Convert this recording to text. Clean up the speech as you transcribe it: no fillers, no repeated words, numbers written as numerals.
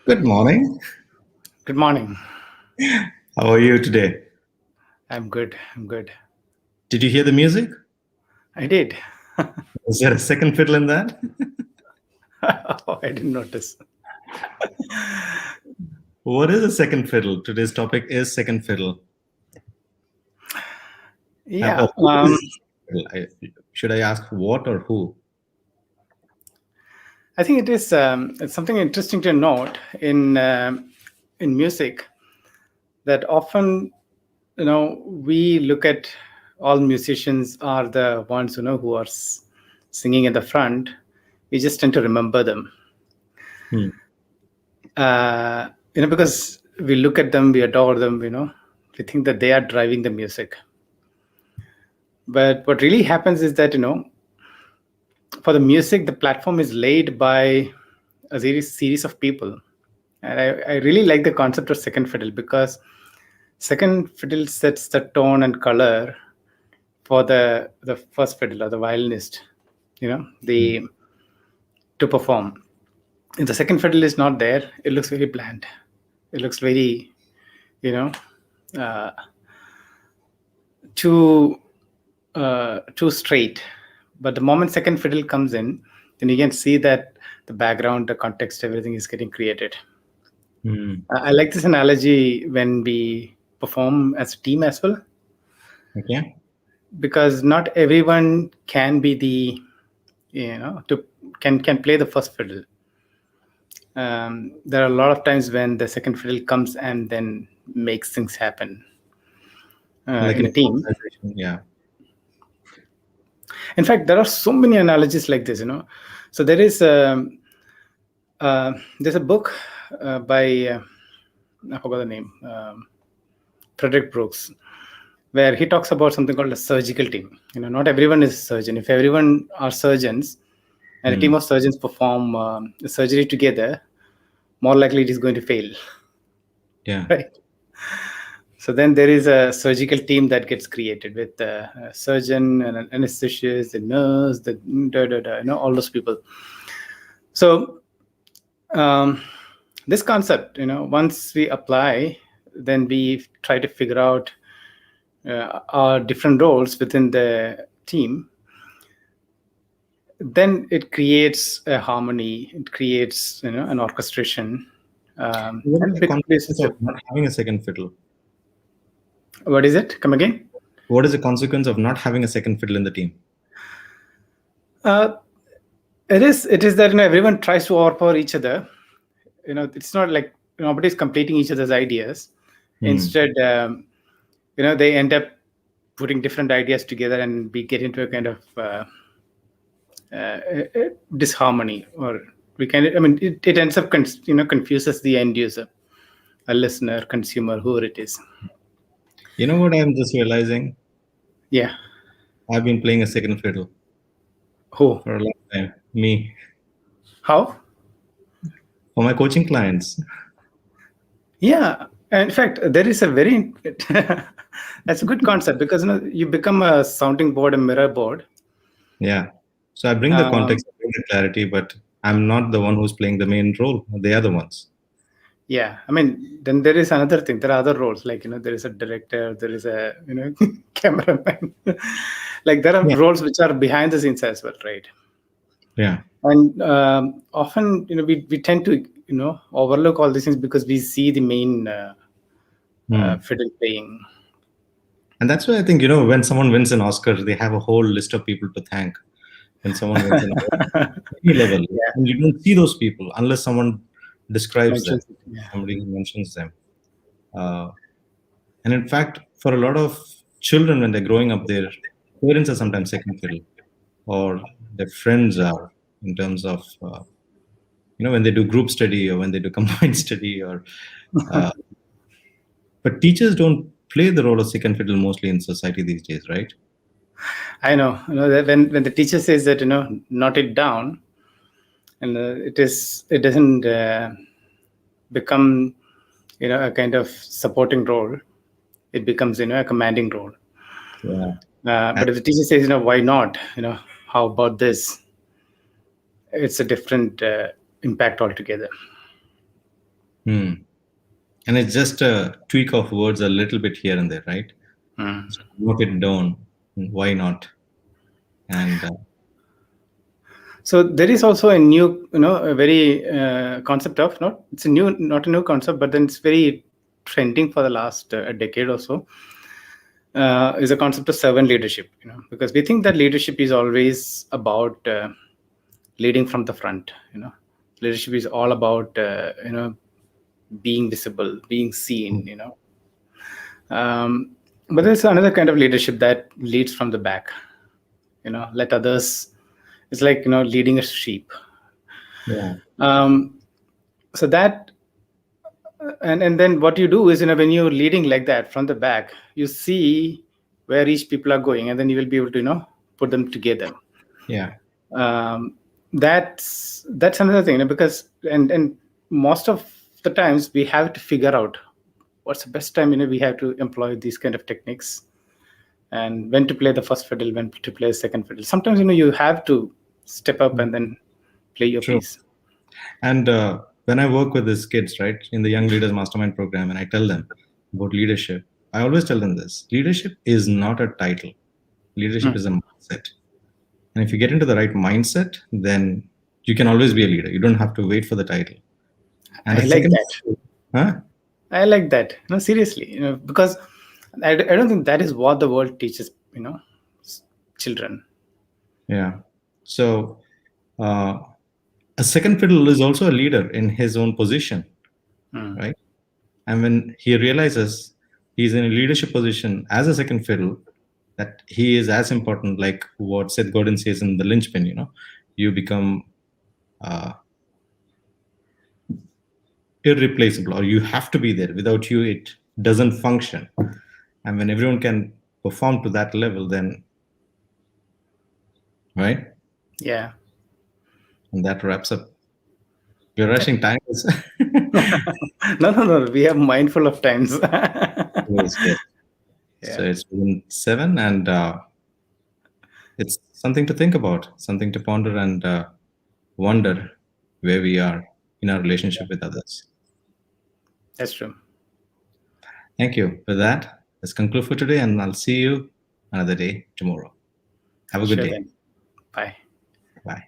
Good morning. Good morning. How are you today? I'm good. I'm good. Did you hear the music? I did. Is there a second fiddle in that? Oh, I didn't notice. What is a second fiddle? Today's topic is second fiddle. Yeah. Or who is fiddle? Should I ask what or who? I think it is it's something interesting to note in music that often we look at all musicians are the ones who are singing at the front. We just tend to remember them, Hmm. because we look at them, we adore them. We think that they are driving the music. But what really happens is that for the music, the platform is laid by a series of people. And I really like the concept of second fiddle because second fiddle sets the tone and color for the first fiddle or the violinist, Hmm. the to perform. If the second fiddle is not there, it looks very bland. It looks very, you know, uh, too too straight. But the moment second fiddle comes in, then you can see that the background, the context, everything is getting created. Hmm. I like this analogy when we perform as a team as well, Okay. because not everyone can be the to can play the first fiddle. There are a lot of times when the second fiddle comes and then makes things happen Like in in a a team. conversation. Yeah. In fact, there are so many analogies like this. So there's a book by I forgot the name, Frederick Brooks, where he talks about something called a surgical team. Not everyone is a surgeon. If everyone are surgeons and a team Hmm. of surgeons perform surgery together, more likely it is going to fail, Yeah. right? So then there is a surgical team that gets created with a surgeon and an anesthetist, a nurse, the all those people. So um, this concept, once we apply, then we try to figure out our different roles within the team. Then it creates a harmony. It creates an orchestration, What is and the it consequence becomes of not having a second fiddle? what is it? Come again? What is the consequence of not having a second fiddle in the team? Uh, it is that everyone tries to overpower each other. It's not like nobody's completing each other's ideas. Hmm. Instead, they end up putting different ideas together, and we get into a kind of disharmony, or we can. I mean, it ends up confuses the end user, a listener, consumer, whoever it is. You know what I'm just realizing? Yeah. I've been playing a second fiddle Who? for a long time. Me. How? For my coaching clients. Yeah. In fact, there is a very that's a good concept because you become a sounding board, a mirror board. Yeah. So I bring the Um, context, I bring the clarity, but I'm not the one who's playing the main role. They are the ones. yeah, I mean, then there is another thing. There are other roles, like there is a director, there is a cameraman. Like there are Yeah. roles which are behind the scenes as well, right? Yeah. And often, we tend to overlook all these things because we see the main Hmm. fiddle playing. And that's why I think, when someone wins an Oscar, they have a whole list of people to thank. When someone wins an award, any level. Yeah, And you don't see those people unless someone describes them, mentions it. Yeah. somebody mentions them. Uh, and in fact, for a lot of children, when they're growing up, their parents are sometimes second fiddle, or their friends are, in terms of, when they do group study or when they do combined study, or uh, but teachers don't play the role of second fiddle mostly in society these days, right? I know. That when the teacher says that note it down, and it doesn't become a kind of supporting role. It becomes a commanding role. Yeah. And But if the teacher says why not, how about this? It's a different impact altogether. Hmm. And it's just a tweak of words a little bit here and there, right? Mm. So note it down. Why not? And So there is also a new, a very concept of, not a new concept, but then it's very trending for the last a decade or so. Is a concept of servant leadership, because we think that leadership is always about leading from the front. Leadership is all about being visible, being seen. But there's another kind of leadership that leads from the back. Let others. It's like leading a sheep. yeah, Um, so that and then what you do is, when you're leading like that from the back, you see where each people are going, and then you will be able to put them together. yeah, That's another thing, because and most of the times we have to figure out what's the best time, we have to employ these kind of techniques, and when to play the first fiddle, when to play the second fiddle. Sometimes you have to step up and then play your true. piece. And when I work with these kids, right, in the Young Leaders Mastermind program, and I tell them about leadership, I always tell them this: leadership is not a title. Leadership Hmm. is a mindset. And if you get into the right mindset, then you can always be a leader. You don't have to wait for the title. And I the like second, that. huh? I like that. No, seriously, because I don't think that is what the world teaches, children. Yeah. So uh, a second fiddle is also a leader in his own position, Hmm. right? And when he realizes he's in a leadership position as a second fiddle, that he is as important, like what Seth Godin says in The Linchpin, you become uh, irreplaceable, or you have to be there. Without you, it doesn't function. And when everyone can perform to that level, then, right? Yeah. And that wraps up. We're rushing time. No. We are mindful of times. Yes, yes. So Yeah. it's been 7, and it's something to think about, something to ponder, and wonder where we are in our relationship with others. That's true. Thank you. With that, let's conclude for today, and I'll see you another day tomorrow. Have a good Sure day. then. Bye. Bye.